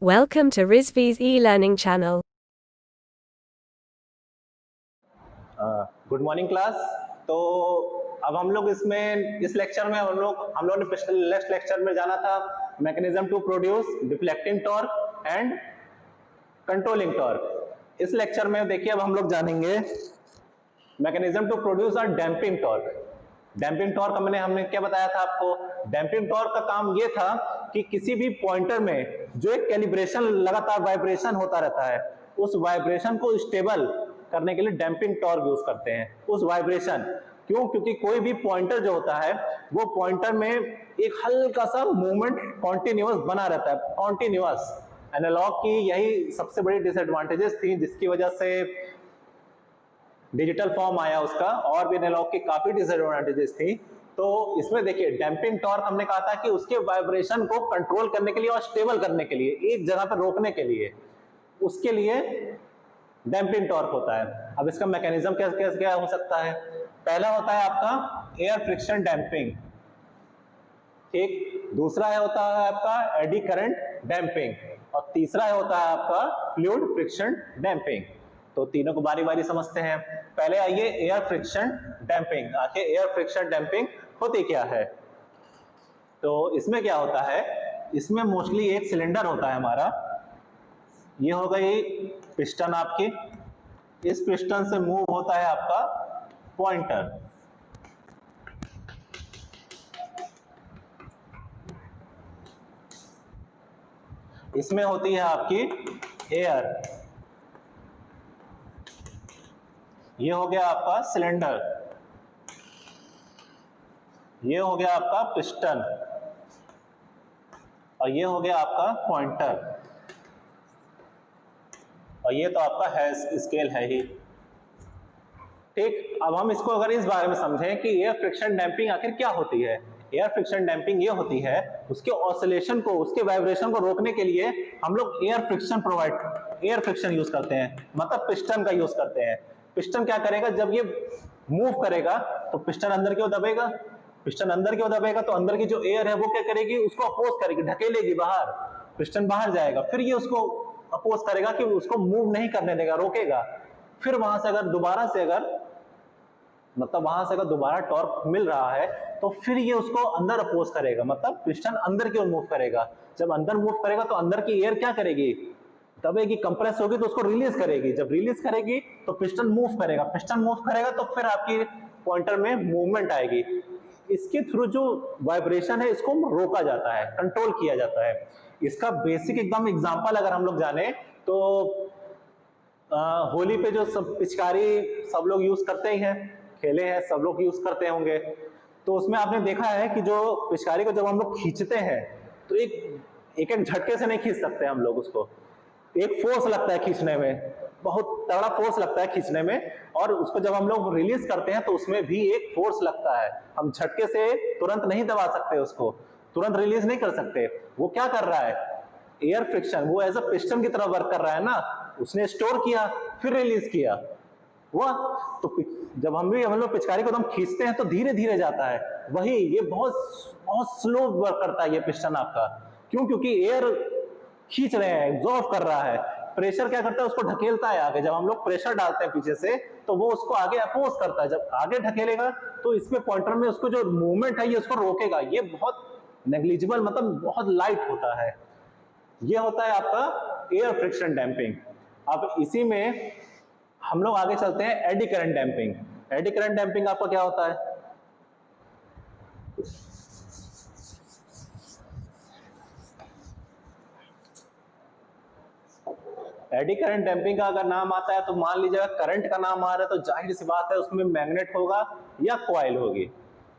Welcome to Rizvi's e-learning channel. Good morning class. तो अब हम लोग इस लेक्चर में हम लोगों ने पिछले नेक्स्ट लेक्चर में जाना था mechanism to produce deflecting torque and controlling torque. इस लेक्चर में देखिए अब हम लोग जानेंगे मैकेनिज्म टू प्रोड्यूस और डैम्पिंग टॉर्क। डैम्पिंग टॉर्क हमने क्या बताया था आपको? डैम्पिंग टॉर्क का काम ये था कि किसी भी पॉइंटर में जो एक कैलिब्रेशन लगातार वाइब्रेशन होता रहता है, उस वाइब्रेशन को स्टेबल करने के लिए डैम्पिंग टॉर्क यूज करते हैं। उस वाइब्रेशन क्योंकि कोई भी पॉइंटर जो होता है वो पॉइंटर में एक हल्का सा मूवमेंट कॉन्टिन्यूअस बना रहता है, कॉन्टिन्यूअस। एनालॉग की यही सबसे बड़ी डिसएडवांटेजेस थी जिसकी वजह से डिजिटल फॉर्म आया उसका, और भी एनालॉग की काफी डिसएडवांटेजेस थी। तो इसमें देखिए डैम्पिंग टॉर्क हमने कहा था कि उसके वाइब्रेशन को कंट्रोल करने के लिए और स्टेबल करने के लिए, एक जगह पर रोकने के लिए, उसके लिए डैम्पिंग टॉर्क होता है। अब इसका मैकेनिज्म क्या हो सकता है? पहला होता है आपका एयर फ्रिक्शन डैम्पिंग, ठीक। दूसरा होता है आपका एडी करंट डैम्पिंग, और तीसरा होता है आपका फ्लूइड फ्रिक्शन डैम्पिंग। तो तीनों को बारी बारी समझते हैं। पहले आइए एयर फ्रिक्शन डैम्पिंग। आखिर एयर फ्रिक्शन डैम्पिंग होती क्या है? तो इसमें क्या होता है, इसमें मोस्टली एक सिलेंडर होता है हमारा। ये हो गई पिस्टन आपकी, इस पिस्टन से मूव होता है आपका पॉइंटर। इसमें होती है आपकी एयर। ये हो गया आपका सिलेंडर, ये हो गया आपका पिस्टन, और ये हो गया आपका पॉइंटर, और ये तो आपका है स्केल है ही, ठीक। अब हम इसको अगर इस बारे में समझें कि एयर फ्रिक्शन डैम्पिंग आखिर क्या होती है। एयर फ्रिक्शन डैम्पिंग ये होती है, उसके ऑसिलेशन को, उसके वाइब्रेशन को रोकने के लिए हम लोग एयर फ्रिक्शन यूज करते हैं, मतलब पिस्टन का यूज करते हैं। पिस्टन क्या करेगा, जब ये मूव करेगा तो पिस्टन अंदर की ओर दबेगा, पिस्टन अंदर की ओर दबेगा तो अंदर की जो एयर है वो क्या करेगी, उसको अपोज करेगी, ढकेलेगी बाहर, पिस्टन बाहर जाएगा, फिर ये उसको अपोज करेगा कि उसको मूव नहीं करने देगा, रोकेगा। फिर वहां से अगर दोबारा टॉर्क मिल रहा है तो फिर ये उसको अंदर अपोज करेगा, मतलब पिस्टन अंदर की ओर मूव करेगा। जब अंदर मूव करेगा तो अंदर की एयर क्या करेगी, दबेगी, कंप्रेस होगी, तो उसको रिलीज करेगी। जब रिलीज करेगी तो पिस्टन मूव करेगा, पिस्टन मूव करेगा तो फिर आपकी पॉइंटर में मूवमेंट आएगी। इसके थ्रू जो वाइब्रेशन है इसको रोका जाता है, कंट्रोल किया जाता है। इसका बेसिक एकदम एग्जांपल अगर हम लोग जाने तो होली पे जो सब पिचकारी सब लोग यूज करते ही हैं, खेले हैं, सब लोग यूज करते होंगे। तो उसमें आपने देखा है कि जो पिचकारी को जब हम लोग खींचते हैं तो एक एक झटके से नहीं खींच सकते हम लोग उसको, एक फोर्स लगता है खींचने में, बहुत तगड़ा फोर्स लगता है खींचने में। और उसको जब हम लोग रिलीज करते हैं तो उसमें भी एक फोर्स लगता है, हम झटके से तुरंत नहीं दबा सकते, उसको तुरंत रिलीज नहीं कर सकते। वो क्या कर रहा है, एयर फ्रिक्शन, वो एज अ पिस्टन की तरह वर्क कर रहा है ना, उसने स्टोर किया फिर रिलीज किया हुआ। तो जब हम लोग पिचकारी को एकदम खींचते हैं तो धीरे धीरे जाता है, वही ये बहुत बहुत स्लो वर्क करता है ये पिस्टन आपका। क्यों? क्योंकि एयर खींच रहे हैं, एब्जॉर्ब कर रहा है। प्रेशर क्या करता है, उसको ढकेलता है आगे। जब हम लोग प्रेशर डालते हैं पीछे से तो वो उसको आगे अपोज करता है, जब आगे ढकेलेगा तो इसमें पॉइंटर में उसको जो मूवमेंट है ये उसको रोकेगा। ये बहुत नेग्लिजिबल, मतलब बहुत लाइट होता है। ये होता है आपका एयर फ्रिक्शन डैम्पिंग। अब इसी में हम लोग आगे चलते हैं eddy current damping. Eddy current damping आपका क्या होता है? एडी करंट डैम्पिंग का अगर नाम आता है तो मान लीजिएगा करंट का नाम आ रहा है तो जाहिर सी बात है उसमें मैग्नेट होगा या कॉइल होगी,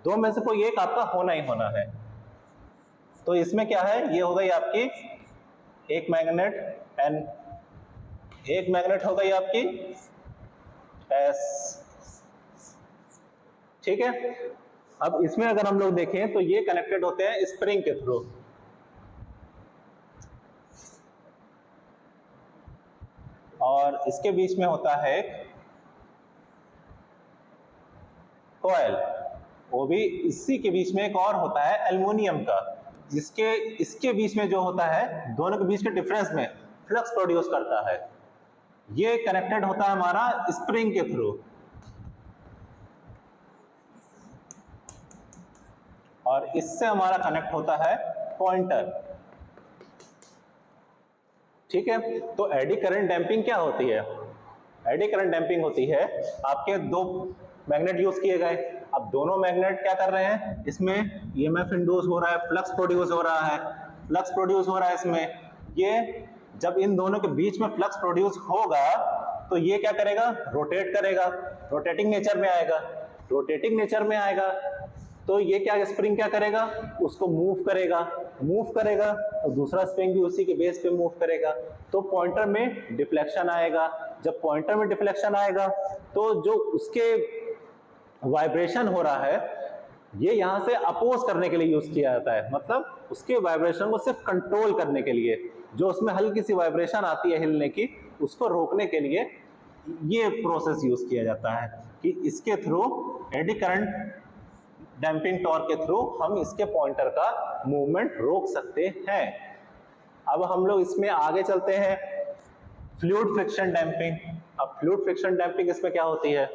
दो में से कोई एक आपका होना ही होना है। तो इसमें क्या है, ये हो गई आपकी एक मैग्नेट एन, एक मैग्नेट हो गई आपकी एस, ठीक है। अब इसमें अगर हम लोग देखें तो ये कनेक्टेड होते हैं स्प्रिंग के थ्रू, और इसके बीच में होता है कॉइल, वो भी इसी के बीच में एक और होता है एल्युमिनियम का। जिसके इसके बीच में जो होता है, दोनों के बीच के डिफरेंस में फ्लक्स प्रोड्यूस करता है। ये कनेक्टेड होता है हमारा स्प्रिंग के थ्रू, और इससे हमारा कनेक्ट होता है पॉइंटर। ठीक है, तो एडी करंट डैंपिंग क्या होती है? एडी करंट डैंपिंग होती है, आपके दो मैग्नेट यूज किए गए, अब दोनों मैग्नेट क्या कर रहे हैं, इसमें ईएमएफ इंड्यूस हो रहा है, फ्लक्स प्रोड्यूस हो रहा है, फ्लक्स प्रोड्यूस हो रहा है इसमें। ये जब इन दोनों के बीच में फ्लक्स प्रोड्यूस होगा तो ये क्या करेगा, रोटेट करेगा, रोटेटिंग नेचर में आएगा। रोटेटिंग नेचर में आएगा तो ये क्या, स्प्रिंग क्या करेगा, उसको मूव करेगा, मूव करेगा तो दूसरा स्प्रिंग भी उसी के बेस पे मूव करेगा, तो पॉइंटर में डिफ्लेक्शन आएगा। जब पॉइंटर में डिफ्लेक्शन आएगा तो जो उसके वाइब्रेशन हो रहा है ये यहां से अपोज करने के लिए यूज किया जाता है, मतलब उसके वाइब्रेशन को सिर्फ कंट्रोल करने के लिए, जो उसमें हल्की सी वाइब्रेशन आती है हिलने की, उसको रोकने के लिए ये प्रोसेस यूज किया जाता है कि इसके through, eddy current damping torque के थ्रू हम इसके पॉइंटर का मूवमेंट रोक सकते हैं। अब हम लोग इसमें आगे चलते हैं, फ्लूइड फ्रिक्शन डैंपिंग। अब फ्लूइड फ्रिक्शन डैंपिंग इसमें क्या होती है,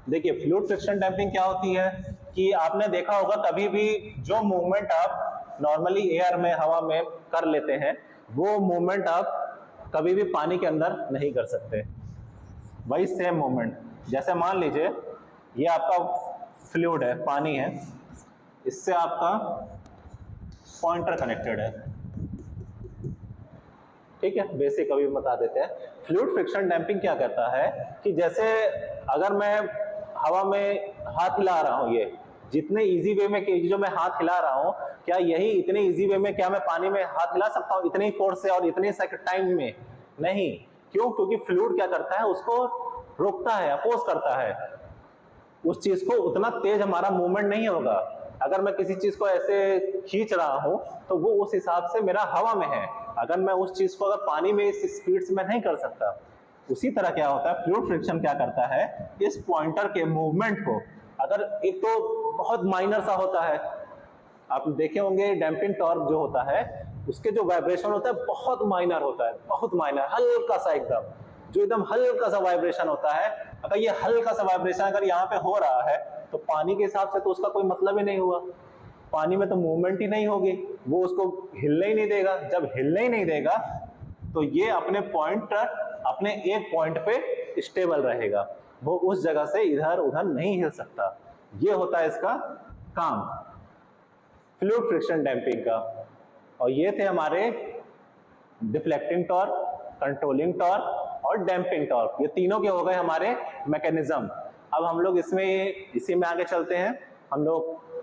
देखिए फ्लूइड फ्रिक्शन डैंपिंग क्या होती है कि आपने देखा होगा कभी भी जो मूवमेंट आप नॉर्मली एयर में, हवा में कर लेते हैं, वो मूवमेंट आप कभी भी पानी के अंदर नहीं कर सकते। वही सेम मूवमेंट, जैसे मान लीजिए ये आपका फ्लूइड है, पानी है, इससे आपका पॉइंटर कनेक्टेड है, ठीक है, बेसिक अभी बता देते हैं। फ्लूइड फ्रिक्शन डैंपिंग क्या करता है कि जैसे अगर मैं हवा में हाथ हिला रहा हूं, ये जितने इजी वे में जो मैं हाथ हिला रहा हूं, क्या यही इतने इजी वे में क्या मैं पानी में हाथ हिला सकता हूं इतने ही फोर्स से और इतने सेकंड टाइम में? नहीं। क्यों? क्योंकि फ्लूइड क्या करता है, उसको रोकता है, अपोज करता है, उस चीज को उतना तेज हमारा मूवमेंट नहीं होगा। अगर मैं किसी चीज को ऐसे खींच रहा हूं तो वो उस हिसाब से मेरा हवा में है, अगर मैं उस चीज को अगर पानी में इस स्पीड से मैं नहीं कर सकता। उसी तरह क्या होता है, फ्लूइड फ्रिक्शन क्या करता है, इस पॉइंटर के मूवमेंट को, अगर एक तो बहुत माइनर सा होता है, आप देखे होंगे डैंपिंग टॉर्क जो होता है उसके जो वाइब्रेशन होता है बहुत माइनर होता है, बहुत माइनर, हल्का सा एकदम, जो एकदम हल्का सा वाइब्रेशन होता है। अगर ये हल्का सा वाइब्रेशन अगर यहाँ पे हो रहा है तो पानी के हिसाब से तो उसका कोई मतलब ही नहीं हुआ, पानी में तो मूवमेंट ही नहीं होगी, वो उसको हिलने ही नहीं देगा। जब हिलने ही नहीं देगा तो ये अपने पॉइंटर, अपने एक पॉइंट पे स्टेबल रहेगा, वो उस जगह से इधर उधर नहीं हिल सकता। ये होता है इसका काम, फ्लूइड फ्रिक्शन डैंपिंग का। और ये थे हमारे डिफ्लेक्टिंग टॉर्क, कंट्रोलिंग टॉर्क और डैंपिंग टॉर्क, ये तीनों के हो गए हमारे मैकेनिज्म। अब हम लोग इसमें इसी में आगे चलते हैं, हम लोग